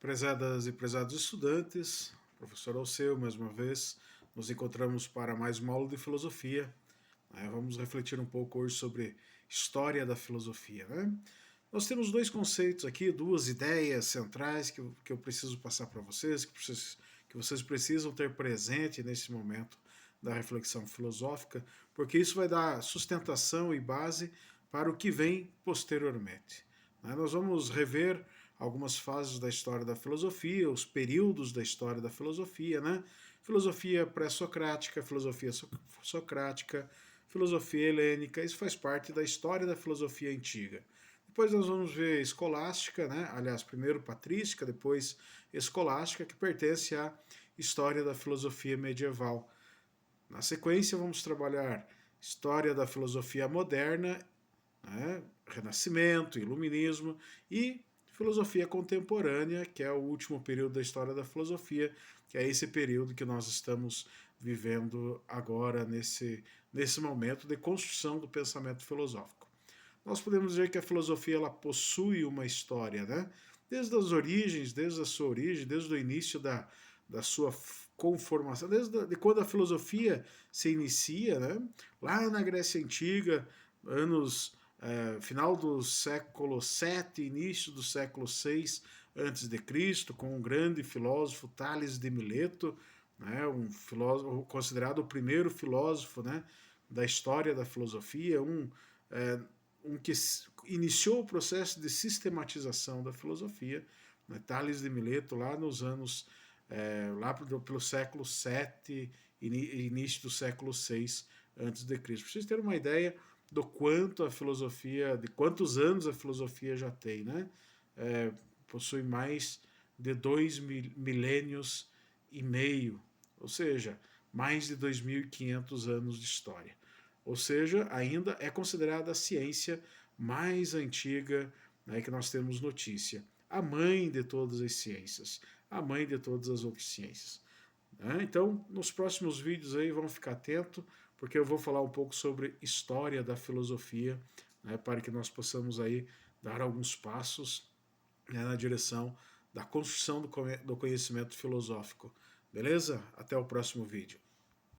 Prezadas e prezados estudantes, professor Alceu, mais uma vez, nos encontramos para mais uma aula de filosofia. Vamos refletir um pouco hoje sobre história da filosofia. Nós temos dois conceitos aqui, duas ideias centrais que eu preciso passar para vocês, que vocês precisam ter presente nesse momento da reflexão filosófica, porque isso vai dar sustentação e base para o que vem posteriormente. Nós vamos rever algumas fases da história da filosofia, os períodos da história da filosofia, Filosofia pré-socrática, filosofia socrática, filosofia helênica, isso faz parte da história da filosofia antiga. Depois nós vamos ver escolástica, aliás, primeiro patrística, depois escolástica, que pertence à história da filosofia medieval. Na sequência, vamos trabalhar história da filosofia moderna, Renascimento, Iluminismo e filosofia contemporânea, que é o último período da história da filosofia, que é esse período que nós estamos vivendo agora, nesse momento de construção do pensamento filosófico. Nós podemos dizer que a filosofia ela possui uma história, desde as origens, desde a sua origem, desde o início da sua conformação, desde quando a filosofia se inicia, lá na Grécia Antiga, final do século VII, início do século VI a.C., com um grande filósofo, Tales de Mileto, um filósofo considerado o primeiro filósofo da história da filosofia, um que iniciou o processo de sistematização da filosofia, Tales de Mileto, lá nos anos, lá pelo século VII, início do século VI a.C. Para vocês terem uma ideia do quanto a filosofia, de quantos anos a filosofia já tem, possui mais de 2 milênios e meio, ou seja, mais de 2.500 anos de história. Ou seja, ainda é considerada a ciência mais antiga que nós temos notícia. A mãe de todas as ciências, a mãe de todas as outras ciências. Então, nos próximos vídeos aí, vamos ficar atento, porque eu vou falar um pouco sobre história da filosofia, para que nós possamos aí dar alguns passos na direção da construção do conhecimento filosófico. Beleza? Até o próximo vídeo.